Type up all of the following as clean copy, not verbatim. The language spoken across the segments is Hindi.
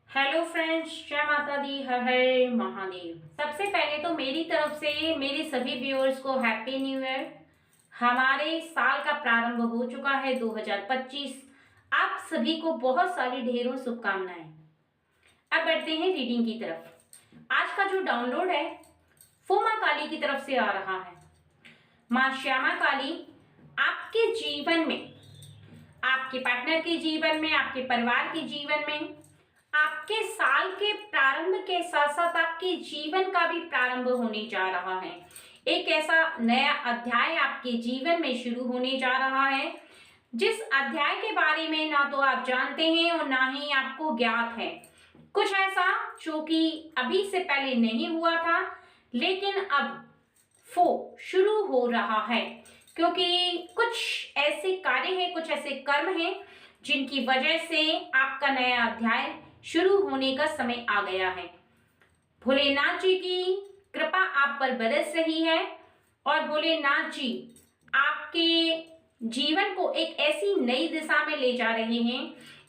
हेलो फ्रेंड्स, जय माता दी, हर हर महादेव। सबसे पहले तो मेरी तरफ से मेरे सभी व्यूअर्स को हैप्पी न्यू ईयर। हमारे साल का प्रारंभ हो चुका है 2025। आप सभी को बहुत सारी ढेरों शुभकामनाएं। अब बढ़ते हैं रीडिंग की तरफ। आज का जो डाउनलोड है वो माँ काली की तरफ से आ रहा है। माँ श्यामा काली आपके जीवन में, आपके पार्टनर के जीवन में, आपके परिवार के जीवन में, आपके साल के प्रारंभ के साथ साथ आपके जीवन का भी प्रारंभ होने जा रहा है। एक ऐसा नया अध्याय आपके जीवन में शुरू होने जा रहा है जिस अध्याय के बारे में ना तो आप जानते हैं और ना ही आपको ज्ञात है। कुछ ऐसा जो कि अभी से पहले नहीं हुआ था लेकिन अब वो शुरू हो रहा है, क्योंकि कुछ ऐसे कार्य हैं, कुछ ऐसे कर्म हैं जिनकी वजह से आपका नया अध्याय शुरू होने का समय आ गया है। भोलेनाथ जी की कृपा आप पर बरस रही है और भोलेनाथ जी आपके जीवन को एक ऐसी नई दिशा में ले जा रहे हैं,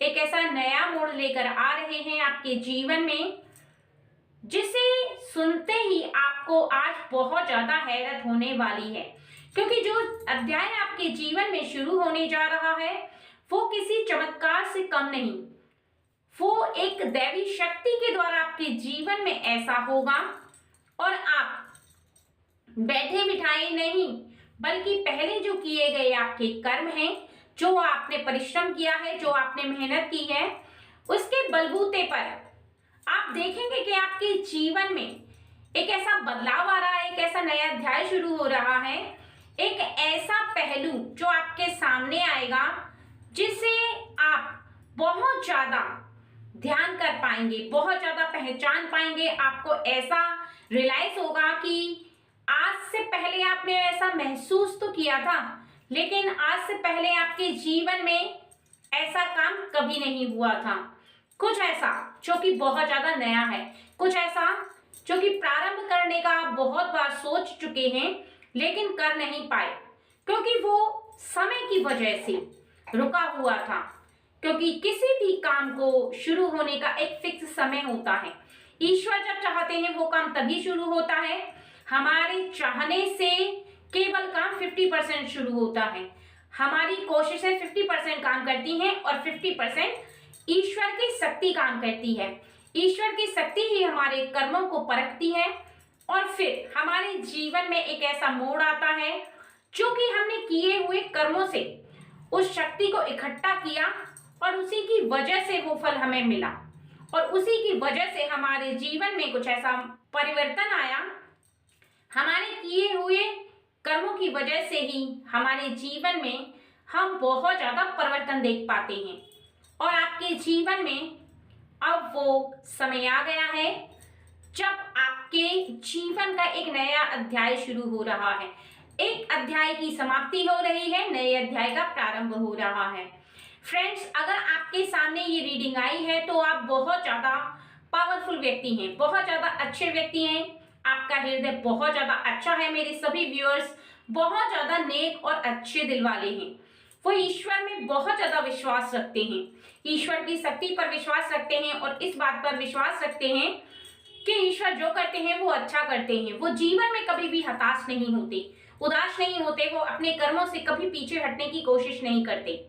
एक ऐसा नया मोड़ लेकर आ रहे हैं आपके जीवन में जिसे सुनते ही आपको आज बहुत ज्यादा हैरत होने वाली है। क्योंकि जो अध्याय आपके जीवन में शुरू होने जा रहा है वो किसी चमत्कार से कम नहीं, वो एक दैवी शक्ति के द्वारा आपके जीवन में ऐसा होगा और आप बैठे बिठाए नहीं बल्कि पहले जो किए गए आपके कर्म हैं, जो आपने परिश्रम किया है, जो आपने मेहनत की है, उसके बलबूते पर आप देखेंगे कि आपके जीवन में एक ऐसा बदलाव आ रहा है, एक ऐसा नया अध्याय शुरू हो रहा है, एक ऐसा पहलू जो आपके सामने आएगा जिसे आप बहुत ज्यादा ध्यान कर पाएंगे, बहुत ज्यादा पहचान पाएंगे। आपको ऐसा रियलाइज होगा कि आज से पहले आपने ऐसा महसूस तो किया था लेकिन आज से पहले आपके जीवन में ऐसा काम कभी नहीं हुआ था। कुछ ऐसा जो कि बहुत ज्यादा नया है, कुछ ऐसा जो कि प्रारंभ करने का आप बहुत बार सोच चुके हैं लेकिन कर नहीं पाए, क्योंकि वो समय की वजह से रुका हुआ था। क्योंकि किसी भी काम को शुरू होने का एक फिक्स समय होता है। ईश्वर जब चाहते हैं वो काम तभी शुरू होता है। हमारे चाहने से केवल काम 50% शुरू होता है। हमारी कोशिशें 50% काम करती हैं और 50% ईश्वर की शक्ति काम करती है। ईश्वर की शक्ति ही हमारे कर्मों को परखती है और फिर हमारे जीवन में एक ऐसा मोड़ आता है जो कि हमने किए हुए कर्मों से उस शक्ति को इकट्ठा किया और उसी की वजह से वो फल हमें मिला और उसी की वजह से हमारे जीवन में कुछ ऐसा परिवर्तन आया। हमारे किए हुए कर्मों की वजह से ही हमारे जीवन में हम बहुत ज्यादा परिवर्तन देख पाते हैं और आपके जीवन में अब वो समय आ गया है जब आपके जीवन का एक नया अध्याय शुरू हो रहा है। एक अध्याय की समाप्ति हो रही है, नए अध्याय का प्रारंभ हो रहा है। फ्रेंड्स, अगर आपके सामने ये रीडिंग आई है तो आप बहुत ज्यादा पावरफुल व्यक्ति हैं, बहुत ज्यादा अच्छे व्यक्ति हैं। आपका हृदय बहुत ज्यादा अच्छा है। मेरे सभी व्यूअर्स बहुत ज्यादा नेक और अच्छे दिल वाले हैं। वो ईश्वर में बहुत ज्यादा विश्वास रखते हैं, ईश्वर की शक्ति पर विश्वास रखते हैं और इस बात पर विश्वास रखते हैं कि ईश्वर जो करते हैं वो अच्छा करते हैं। वो जीवन में कभी भी हताश नहीं होते, उदास नहीं होते। वो अपने कर्मों से कभी पीछे हटने की कोशिश नहीं करते।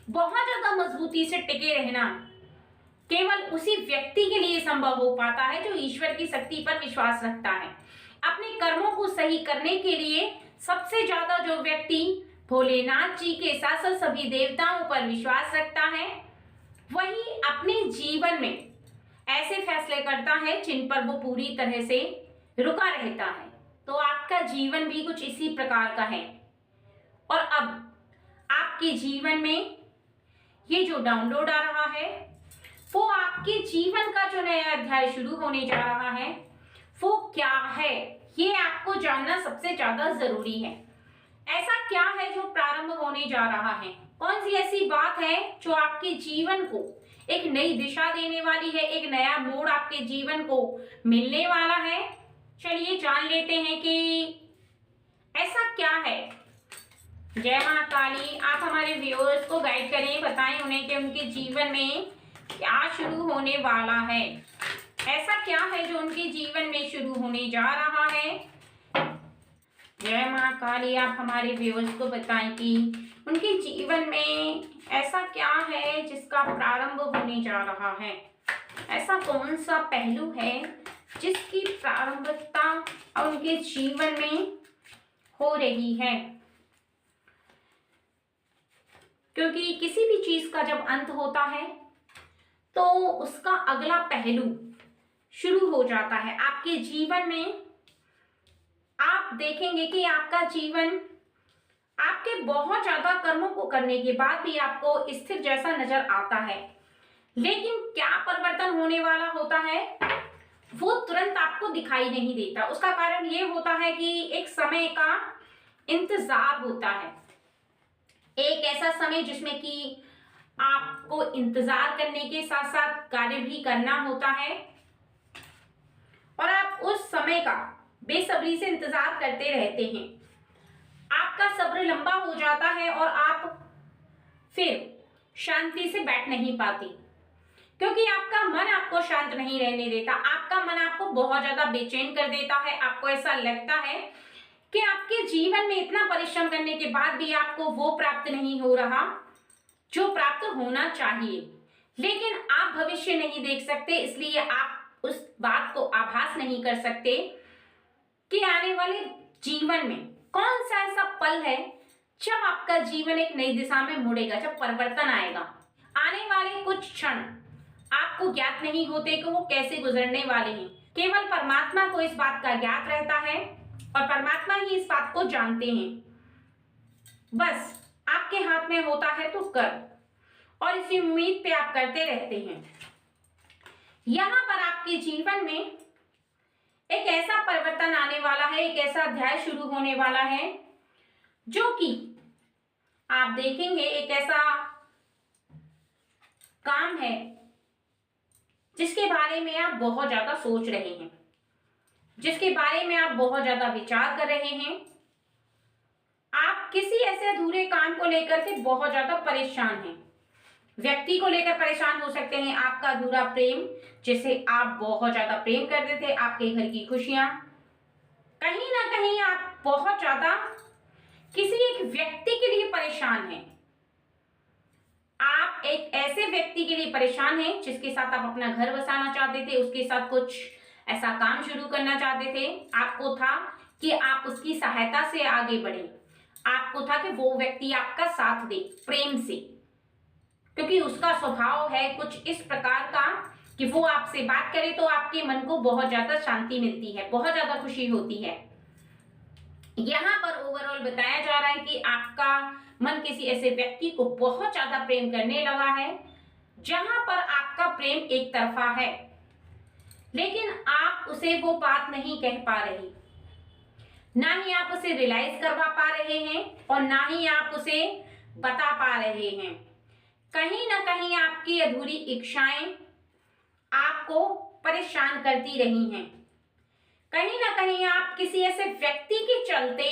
बहुत ज्यादा मजबूती से टिके रहना केवल उसी व्यक्ति के लिए संभव हो पाता है जो ईश्वर की शक्ति पर विश्वास रखता है। अपने कर्मों को सही करने के लिए सबसे ज्यादा जो व्यक्ति भोलेनाथ जी के साथ साथ सभी देवताओं पर विश्वास रखता है वही अपने जीवन में ऐसे फैसले करता है जिन पर वो पूरी तरह से रुका रहता है। तो आपका जीवन भी कुछ इसी प्रकार का है और अब आपके जीवन में ये जो डाउनलोड आ रहा है वो आपके जीवन का जो नया अध्याय शुरू होने जा रहा है वो क्या है, ये आपको जानना सबसे ज्यादा जरूरी है। ऐसा क्या है जो प्रारंभ होने जा रहा है? कौन सी ऐसी बात है जो आपके जीवन को एक नई दिशा देने वाली है, एक नया मोड़ आपके जीवन को मिलने वाला है? चलिए जान लेते हैं कि ऐसा क्या है। जय मां काली। आप हमारे व्यूअर्स को गाइड करें, बताएं उन्हें कि उनके जीवन में क्या शुरू होने वाला है? ऐसा क्या है जो उनके जीवन में शुरू होने जा रहा है? जय मां काली, आप हमारे व्यूअर्स को बताएं कि उनके जीवन में ऐसा क्या है जिसका प्रारंभ होने जा रहा है। ऐसा कौन सा पहलू है जिसकी प्रारंभिकता उनके जीवन में हो रही है? क्योंकि किसी भी चीज का जब अंत होता है तो उसका अगला पहलू शुरू हो जाता है। आपके जीवन में आप देखेंगे कि आपका जीवन आपके बहुत ज्यादा कर्मों को करने के बाद भी आपको स्थिर जैसा नजर आता है, लेकिन क्या परिवर्तन होने वाला होता है वो तुरंत आपको दिखाई नहीं देता। उसका कारण ये होता है कि एक समय का इंतजार होता है, एक ऐसा समय जिसमें कि आपको इंतजार करने के साथ साथ कार्य भी करना होता है और आप उस समय का बेसब्री से इंतजार करते रहते हैं। आपका सब्र लंबा हो जाता है और आप फिर शांति से बैठ नहीं पाती, क्योंकि आपका मन आपको शांत नहीं रहने देता। आपका मन आपको बहुत ज्यादा बेचैन कर देता है। आपको ऐसा लगता है कि आपके जीवन में इतना परिश्रम करने के बाद भी आपको वो प्राप्त नहीं हो रहा जो प्राप्त होना चाहिए, लेकिन आप भविष्य नहीं देख सकते, इसलिए आप उस बात को आभास नहीं कर सकते कि आने वाले जीवन में कौन सा ऐसा पल है जब आपका जीवन एक नई दिशा में मुड़ेगा, जब परिवर्तन आएगा। आने वाले कुछ क्षण आपको ज्ञात नहीं होते कि वो कैसे गुजरने वाले हैं। केवल परमात्मा को इस बात का ज्ञात रहता है और परमात्मा ही इस बात को जानते हैं। बस आपके हाथ में होता है तो कर, और इसी उम्मीद पे आप करते रहते हैं। यहां पर आपके जीवन में एक ऐसा परिवर्तन आने वाला है, एक ऐसा अध्याय शुरू होने वाला है जो कि आप देखेंगे एक ऐसा काम है जिसके बारे में आप बहुत ज्यादा सोच रहे हैं, जिसके बारे में आप बहुत ज्यादा विचार कर रहे हैं। आप किसी ऐसे अधूरे काम को लेकर के बहुत ज्यादा परेशान हैं। व्यक्ति को लेकर परेशान हो सकते हैं, आपका अधूरा प्रेम जिसे आप बहुत ज्यादा प्रेम करते थे, आपके घर की खुशियां। कहीं ना कहीं आप बहुत ज्यादा किसी एक व्यक्ति के लिए परेशान हैं। आप एक ऐसे व्यक्ति के लिए परेशान हैं जिसके साथ आप अपना घर बसाना चाहते थे, उसके साथ कुछ ऐसा काम शुरू करना चाहते थे। आपको था कि आप उसकी सहायता से आगे बढ़े, आपको था कि वो व्यक्ति आपका साथ दे प्रेम से, क्योंकि उसका स्वभाव है कुछ इस प्रकार का कि वो आपसे बात करे तो आपके मन को बहुत ज्यादा शांति मिलती है, बहुत ज्यादा खुशी होती है। यहाँ पर ओवरऑल बताया जा रहा है कि आपका मन किसी ऐसे व्यक्ति को बहुत ज्यादा प्रेम करने लगा है जहां पर आपका प्रेम एक तरफा है, लेकिन आप उसे वो बात नहीं कह पा रहे, ना ही आप उसे रियलाइज करवा पा रहे हैं और ना ही आप उसे बता पा रहे हैं। कहीं ना कहीं आपकी अधूरी इच्छाएं आपको परेशान करती रही हैं। कहीं ना कहीं आप किसी ऐसे व्यक्ति के चलते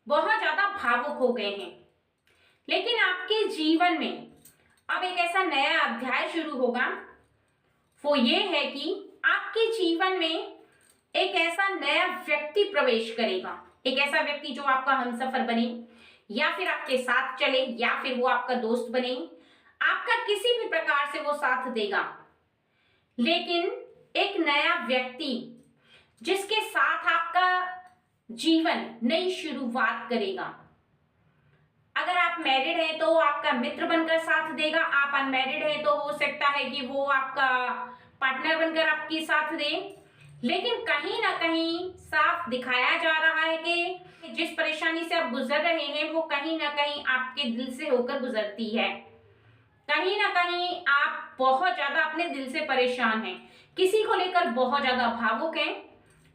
बहुत ज्यादा भावुक हो गए हैं, लेकिन आपके जीवन में अब एक ऐसा नया अध्याय शुरू होगा। वो ये है कि आपके जीवन में एक ऐसा नया व्यक्ति प्रवेश करेगा, एक ऐसा व्यक्ति जो आपका हमसफर बने या फिर आपके साथ चले या फिर वो आपका दोस्त बने, आपका किसी भी प्रकार से वो साथ देगा, लेकिन एक नया व्यक्ति जिसके साथ आपका जीवन नई शुरुआत करेगा। अगर आप मैरिड हैं तो आपका मित्र बनकर साथ देगा, आप अनमैरिड हैं तो हो सकता है कि वो आपका पार्टनर बनकर आपकी साथ दे। लेकिन कहीं ना कहीं साफ दिखाया जा रहा है कि जिस परेशानी से आप गुजर रहे हैं वो कहीं ना कहीं आपके दिल से होकर गुजरती है। कहीं ना कहीं आप बहुत ज्यादा अपने दिल से परेशान हैं, किसी को लेकर बहुत ज्यादा भावुक हैं,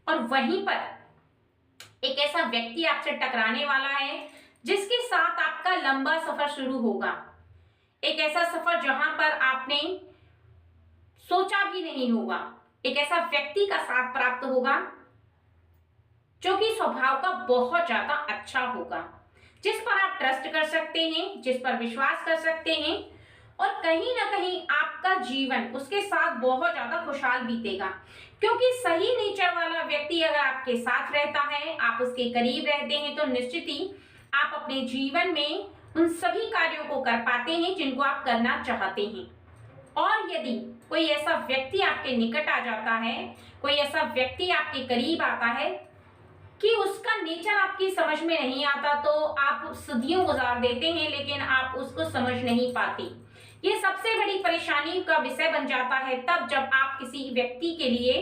और वहीं पर एक ऐसा व्यक्ति आपसे टकराने वाला है जिसके साथ आपका लंबा सफर शुरू होगा। एक ऐसा सफर जहां पर आपने सोचा भी नहीं होगा। एक ऐसा व्यक्ति का साथ प्राप्त होगा जो कि स्वभाव का बहुत ज्यादा अच्छा होगा, जिस पर आप ट्रस्ट कर सकते हैं, जिस पर विश्वास कर सकते हैं और कहीं ना कहीं आपका जीवन उसके साथ बहुत ज्यादा खुशहाल बीतेगा, क्योंकि सही नेचर वाला व्यक्ति अगर आपके साथ रहता है, आप उसके करीब रहते हैं, तो निश्चित ही आप अपने जीवन में उन सभी कार्यों को कर पाते हैं जिनको आप करना चाहते हैं। और यदि कोई ऐसा व्यक्ति आपके निकट आ जाता है, कोई ऐसा व्यक्ति आपके करीब आता है कि उसका नेचर आपकी समझ में नहीं आता, तो आप सदियों गुजार देते हैं लेकिन आप उसको समझ नहीं पाते। ये सबसे बड़ी परेशानी का विषय बन जाता है तब जब आप किसी व्यक्ति के लिए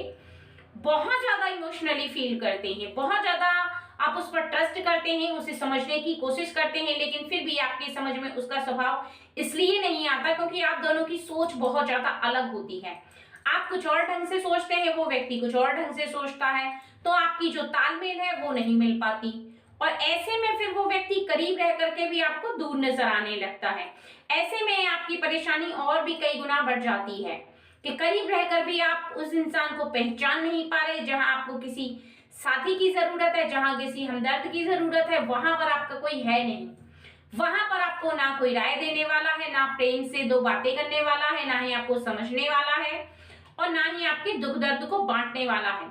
बहुत ज्यादा इमोशनली फील करते हैं, बहुत ज्यादा आप उस पर ट्रस्ट करते हैं, उसे समझने की कोशिश करते हैं, लेकिन फिर भी आपकी समझ में उसका स्वभाव इसलिए नहीं आता क्योंकि आप दोनों की सोच बहुत ज्यादा अलग होती है। आप कुछ और ढंग से सोचते हैं, वो व्यक्ति कुछ और ढंग से सोचता है, तो आपकी जो तालमेल है वो नहीं मिल पाती और ऐसे में फिर वो व्यक्ति करीब रह करके भी आपको दूर नजर आने लगता है। ऐसे में आपकी परेशानी और भी कई गुना बढ़ जाती है कि करीब रहकर भी आप उस इंसान को पहचान नहीं पा रहे। जहां आपको किसी साथी की जरूरत है, जहां किसी हमदर्द की जरूरत है, वहां पर आपका कोई है नहीं। वहां पर आपको ना कोई राय देने वाला है, ना प्रेम से दो बातें करने वाला है, ना ही आपको समझने वाला है और ना ही आपके दुख दर्द को बांटने वाला है।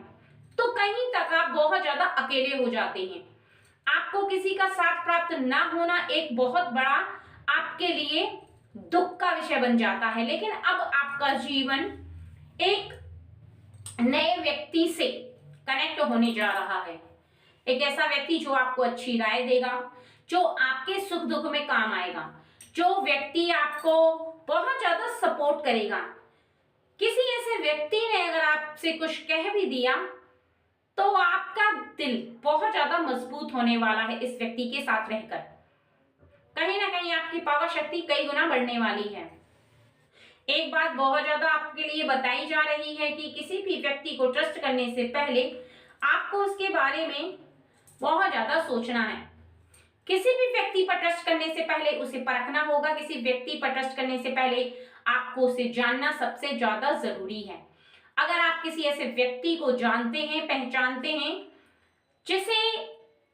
तो कहीं तक आप बहुत ज्यादा अकेले हो जाते हैं। आपको किसी का साथ प्राप्त ना होना एक बहुत बड़ा आपके लिए दुख का विषय बन जाता है। लेकिन अब आपका जीवन एक नए व्यक्ति से कनेक्ट होने जा रहा है, एक ऐसा व्यक्ति जो आपको अच्छी राय देगा, जो आपके सुख दुख में काम आएगा, जो व्यक्ति आपको बहुत ज्यादा सपोर्ट करेगा। किसी ऐसे व्यक्ति ने अगर आपसे कुछ कह भी दिया तो आपका दिल बहुत ज्यादा मजबूत होने वाला है इस व्यक्ति के साथ रहकर। कहीं ना कहीं आपकी पावर शक्ति कई गुना बढ़ने वाली है। एक बात बहुत ज्यादा आपके लिए बताई जा रही है कि किसी भी व्यक्ति को ट्रस्ट करने से पहले आपको उसके बारे में बहुत ज्यादा सोचना है। किसी भी व्यक्ति पर ट्रस्ट करने से पहले उसे परखना होगा। किसी व्यक्ति पर ट्रस्ट करने से पहले आपको उसे जानना सबसे ज्यादा जरूरी है। अगर आप किसी ऐसे व्यक्ति को जानते हैं, पहचानते हैं, जिसे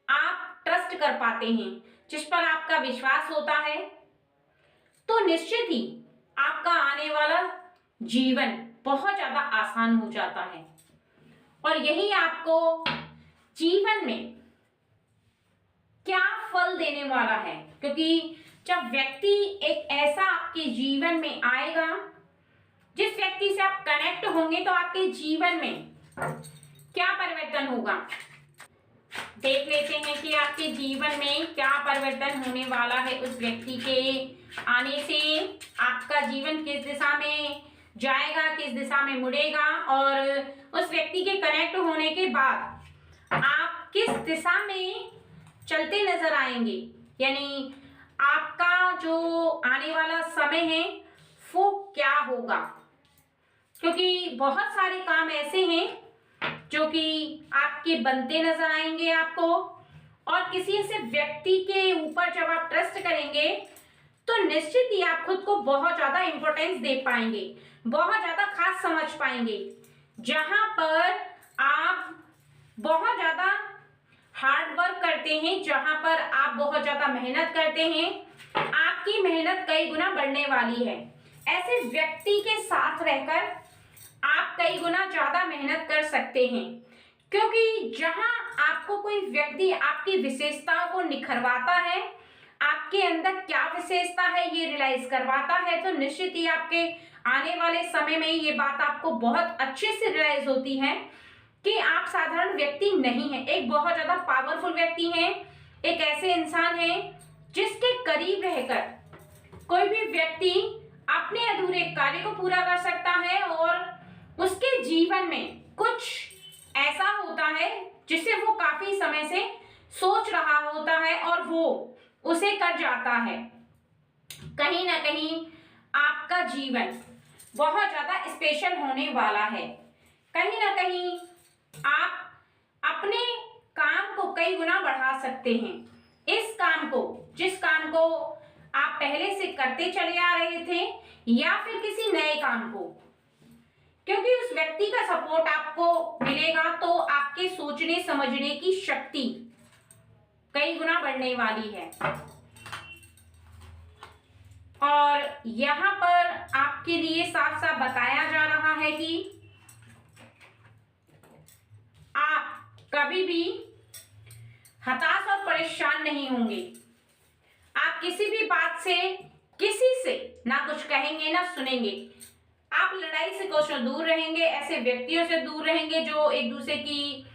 आप ट्रस्ट कर पाते हैं, जिस पर आपका विश्वास होता है, तो निश्चित ही आपका आने वाला जीवन बहुत ज्यादा आसान हो जाता है और यही आपको जीवन में क्या फल देने वाला है। क्योंकि जब व्यक्ति एक ऐसा आपके जीवन में आएगा, जिस व्यक्ति से आप कनेक्ट होंगे, तो आपके जीवन में क्या परिवर्तन होगा। देख लेते हैं कि आपके जीवन में क्या परिवर्तन होने वाला है उस व्यक्ति के आने से। आपका जीवन किस दिशा में जाएगा, किस दिशा में मुड़ेगा और उस व्यक्ति के कनेक्ट होने के बाद आप किस दिशा में चलते नजर आएंगे। यानी आपका जो आने वाला समय है वो क्या होगा, क्योंकि बहुत सारे काम ऐसे हैं जो कि आपके बनते नजर आएंगे आपको। और किसी ऐसे व्यक्ति के ऊपर जब आप ट्रस्ट करेंगे तो निश्चित ही आप खुद को बहुत ज्यादा इंपॉर्टेंस दे पाएंगे, बहुत ज्यादा खास समझ पाएंगे। जहां पर आप बहुत ज्यादा हार्ड वर्क करते हैं, जहां पर आप बहुत ज्यादा मेहनत करते हैं, आपकी मेहनत कई गुना बढ़ने वाली है। ऐसे व्यक्ति के साथ रहकर आप कई गुना ज्यादा मेहनत कर सकते हैं, क्योंकि जहां आपको कोई व्यक्ति आपकी विशेषताओं को निखरवाता है, आपके अंदर क्या विशेषता है ये रियलाइज करवाता है, तो निश्चित ही आपके आने वाले समय में ये बात आपको बहुत अच्छे से रियलाइज होती है कि आप साधारण व्यक्ति नहीं है, एक बहुत ज्यादा पावरफुल व्यक्ति हैं। एक ऐसे इंसान हैं जिसके करीब रहकर कोई भी व्यक्ति अपने अधूरे कार्य को पूरा कर सकता है और उसके जीवन में कुछ ऐसा होता है जिसे वो काफी समय से सोच रहा होता है और वो उसे कर जाता है। कहीं ना कहीं आपका जीवन बहुत ज्यादा स्पेशल होने वाला है। कहीं ना कहीं आप अपने काम को कई गुना बढ़ा सकते हैं। इस काम को, जिस काम को आप पहले से करते चले आ रहे थे, या फिर किसी नए काम को, क्योंकि उस व्यक्ति का सपोर्ट आपको मिलेगा तो आपके सोचने समझने की शक्ति कई गुना बढ़ने वाली है। और यहाँ पर आपके लिए साफ साफ बताया जा रहा है कि आप कभी भी हताश और परेशान नहीं होंगे। आप किसी भी बात से किसी से ना कुछ कहेंगे ना सुनेंगे। आप लड़ाई से कोसों दूर रहेंगे, ऐसे व्यक्तियों से दूर रहेंगे जो एक दूसरे की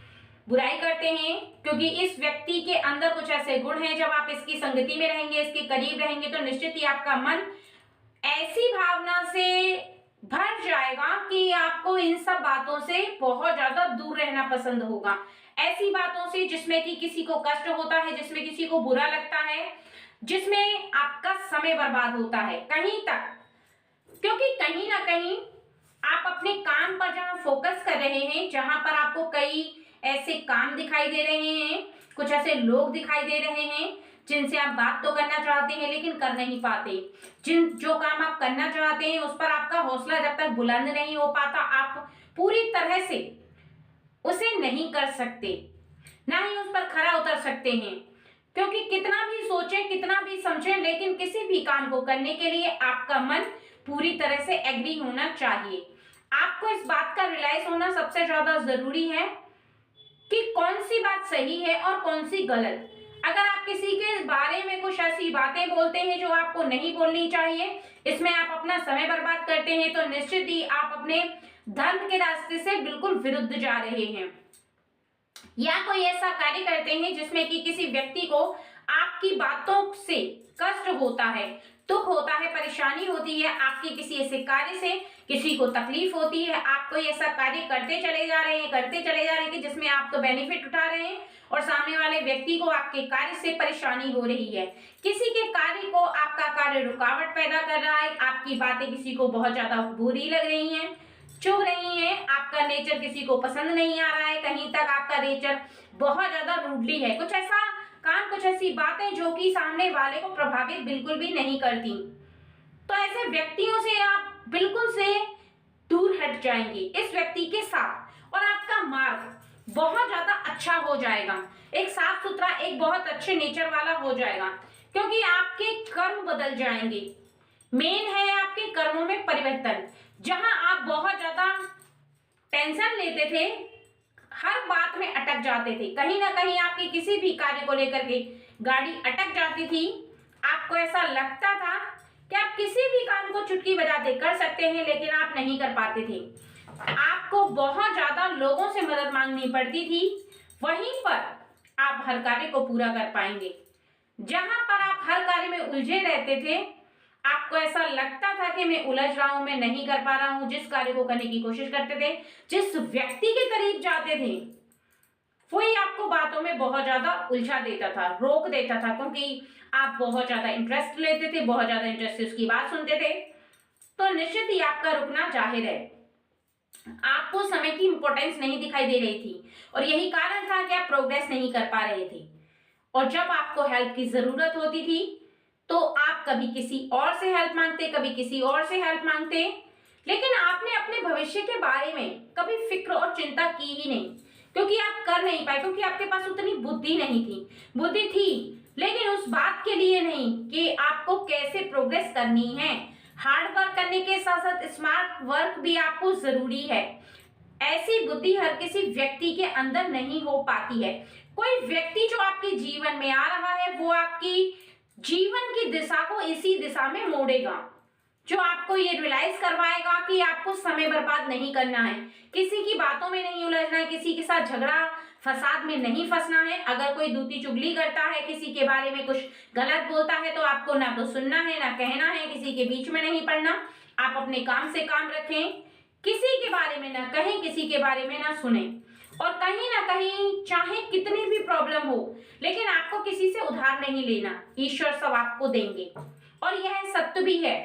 बुराई करते हैं, क्योंकि इस व्यक्ति के अंदर कुछ ऐसे गुण हैं। जब आप इसकी संगति में रहेंगे, इसके करीब रहेंगे, तो निश्चित ही आपका मन ऐसी भावना से भर जाएगा कि आपको इन सब बातों से बहुत ज्यादा दूर रहना पसंद होगा। ऐसी बातों से जिसमें कि किसी को कष्ट होता है, जिसमें किसी को बुरा लगता है, जिसमें आपका समय बर्बाद होता है कहीं तक, क्योंकि कहीं ना कहीं आप अपने काम पर जहां फोकस कर रहे हैं, जहां पर आपको कई ऐसे काम दिखाई दे रहे हैं, कुछ ऐसे लोग दिखाई दे रहे हैं जिनसे आप बात तो करना चाहते हैं लेकिन कर नहीं पाते। जो काम आप करना चाहते हैं उस पर आपका हौसला जब तक बुलंद नहीं हो पाता, आप पूरी तरह से उसे नहीं कर सकते, ना ही उस पर खरा उतर सकते हैं। क्योंकि कितना भी सोचें, कितना भी समझें, लेकिन किसी भी काम को करने के लिए आपका मन पूरी तरह से एग्री होना चाहिए। आपको इस बात का रियलाइज होना सबसे ज्यादा जरूरी है कि कौन सी बात सही है और कौन सी गलत। अगर आप किसी के बारे में कुछ ऐसी बातें बोलते हैं जो आपको नहीं बोलनी चाहिए, इसमें आप अपना समय बर्बाद करते हैं, तो निश्चित ही आप अपने धर्म के रास्ते से बिल्कुल विरुद्ध जा रहे हैं। या कोई ऐसा कार्य करते हैं जिसमें कि किसी व्यक्ति को आपकी बातों से कष्ट होता है, दुख होता है, परेशानी होती है, आपके किसी ऐसे कार्य से किसी को तकलीफ होती है, आप कोई ऐसा कार्य करते चले जा रहे हैं कि जिसमें आप तो बेनिफिट उठा रहे हैं और सामने वाले व्यक्ति को आपके कार्य से परेशानी हो रही है। किसी के कार्य को आपका कार्य रुकावट पैदा कर रहा है, आपकी बातें किसी को बहुत ज्यादा बुरी लग रही हैं, चुभ रही है, आपका नेचर किसी को पसंद नहीं आ रहा है, कहीं तक आपका नेचर बहुत ज्यादा रूडली है, कुछ ऐसा काम, कुछ ऐसी बातें जो कि सामने वाले को प्रभावित बिल्कुल भी नहीं करती, तो ऐसे व्यक्तियों से आप बिल्कुल से दूर हट जाएंगे इस व्यक्ति के साथ, और आपका मार्ग बहुत ज्यादा अच्छा हो जाएगा, एक साफ सुथरा, एक बहुत अच्छे नेचर वाला हो जाएगा, क्योंकि आपके कर्म बदल जाएंगे। मेन है आपके कर्मों में परिवर्तन। जहां आप बहुत ज्यादा टेंशन लेते थे, हर बात में अटक जाते थे, कहीं ना कहीं आपके किसी भी कार्य को लेकर के गाड़ी अटक जाती थी, आपको ऐसा लगता था कि आप किसी भी काम को चुटकी बजाते कर सकते हैं, लेकिन आप नहीं कर पाते थे, आपको बहुत ज्यादा लोगों से मदद मांगनी पड़ती थी, वहीं पर आप हर कार्य को पूरा कर पाएंगे। जहां पर आप हर कार्य में उलझे रहते थे, आपको ऐसा लगता था कि मैं उलझ रहा हूं, मैं नहीं कर पा रहा हूं, जिस कार्य को करने की कोशिश करते थे, जिस व्यक्ति के करीब जाते थे, वही आपको बातों में बहुत ज्यादा उलझा देता था, रोक देता था, क्योंकि आप बहुत ज्यादा इंटरेस्ट लेते थे, बहुत ज्यादा इंटरेस्ट से उसकी बात सुनते थे, तो निश्चित ही आपका रुकना जाहिर है। आपको समय की इंपॉर्टेंस नहीं दिखाई दे रही थी, और यही कारण था कि आप प्रोग्रेस नहीं कर पा रहे थे। और जब आपको हेल्प की जरूरत होती थी तो आप कभी किसी और से हेल्प मांगते, कभी किसी और से हेल्प मांगते, लेकिन आपने अपने भविष्य के बारे में कभी फिक्र और चिंता की ही नहीं, क्योंकि आप कर नहीं पाए, क्योंकि आपके पास उतनी बुद्धि नहीं थी। बुद्धि थी लेकिन उस बात के लिए नहीं कि आपको कैसे प्रोग्रेस करनी है। हार्ड वर्क करने के साथ साथ स्मार्ट वर्क भी आपको जरूरी है। ऐसी बुद्धि हर किसी व्यक्ति के अंदर नहीं हो पाती है। कोई व्यक्ति जो आपके जीवन में आ रहा है वो आपकी जीवन की दिशा को इसी दिशा में मोड़ेगा, जो आपको ये रियलाइज करवाएगा कि आपको समय बर्बाद नहीं करना है, किसी की बातों में नहीं उलझना है, किसी के साथ झगड़ा फसाद में नहीं फंसना है। अगर कोई दूती चुगली करता है, किसी के बारे में कुछ गलत बोलता है, तो आपको ना तो सुनना है ना कहना है, किसी के बीच में नहीं पड़ना। आप अपने काम से काम रखें, किसी के बारे में ना कहें, किसी के बारे में ना सुने, और कहीं ना कहीं चाहे कितनी भी प्रॉब्लम हो, लेकिन आपको किसी से उधार नहीं लेना, ईश्वर सब आपको देंगे, और यह सत्य भी है।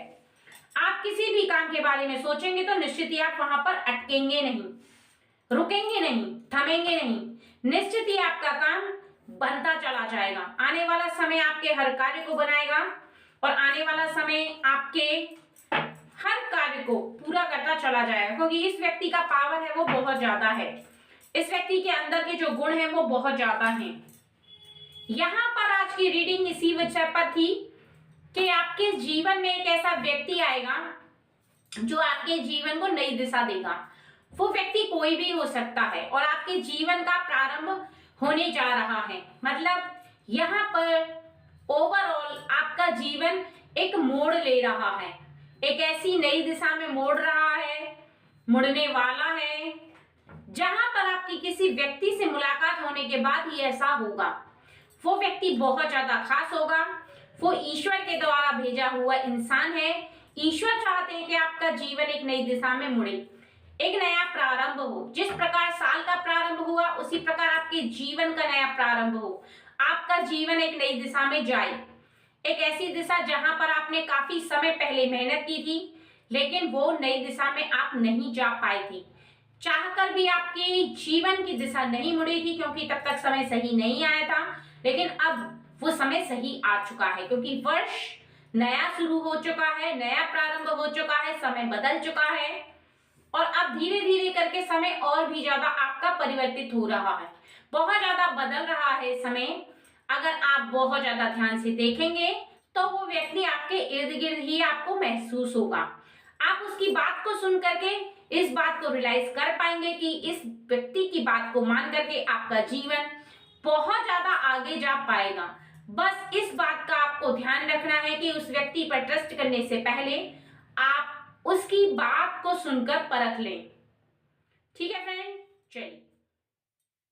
आप किसी भी काम के बारे में सोचेंगे तो निश्चित ही आप वहां पर अटकेंगे नहीं, रुकेंगे नहीं, थमेंगे नहीं, निश्चित ही आपका काम बनता चला जाएगा। आने वाला समय आपके हर कार्य को बनाएगा, और आने वाला समय आपके हर कार्य को पूरा करता चला जाएगा, क्योंकि इस व्यक्ति का पावर है वो बहुत ज्यादा है, इस व्यक्ति के अंदर के जो गुण है वो बहुत ज्यादा हैं। यहाँ पर आज की रीडिंग इसी विषय पर थी। कि आपके जीवन में एक ऐसा व्यक्ति आएगा जो आपके जीवन को नई दिशा देगा। वो व्यक्ति कोई भी हो सकता है और आपके जीवन का प्रारंभ होने जा रहा है। मतलब यहाँ पर ओवरऑल आपका जीवन एक मोड़ ले रहा है, एक ऐसी नई दिशा में मोड़ रहा है, मुड़ने वाला है, जहां पर आपकी किसी व्यक्ति से मुलाकात होने के बाद ही ऐसा होगा। वो व्यक्ति बहुत ज्यादा खास होगा, वो ईश्वर के द्वारा भेजा हुआ इंसान है। ईश्वर चाहते हैं कि आपका जीवन एक नई दिशा में मुड़े, एक नया प्रारंभ हो। जिस प्रकार साल का प्रारंभ हुआ उसी प्रकार आपके जीवन का नया प्रारंभ हो, आपका जीवन एक नई दिशा में जाए, एक ऐसी दिशा जहां पर आपने काफी समय पहले मेहनत की थी लेकिन वो नई दिशा में आप नहीं जा पाए थे। चाहकर भी आपके जीवन की दिशा नहीं मुड़ी थी क्योंकि तब तक समय सही नहीं आया था, लेकिन अब वो समय सही आ चुका है क्योंकि वर्ष नया शुरू हो चुका है, नया प्रारंभ हो चुका है, समय बदल चुका है और अब धीरे धीरे करके समय और भी ज्यादा आपका परिवर्तित हो रहा है, बहुत ज्यादा बदल रहा है समय। अगर आप बहुत ज्यादा ध्यान से देखेंगे तो वो व्यक्ति आपके इर्द गिर्द ही आपको महसूस होगा। आप उसकी बात को सुन करके इस बात को रियलाइज कर पाएंगे कि इस व्यक्ति की बात को मान करके आपका जीवन बहुत ज्यादा आगे जा पाएगा। बस इस बात का आपको ध्यान रखना है कि उस व्यक्ति पर ट्रस्ट करने से पहले आप उसकी बात को सुनकर परख लें। ठीक है फ्रेंड, चलिए।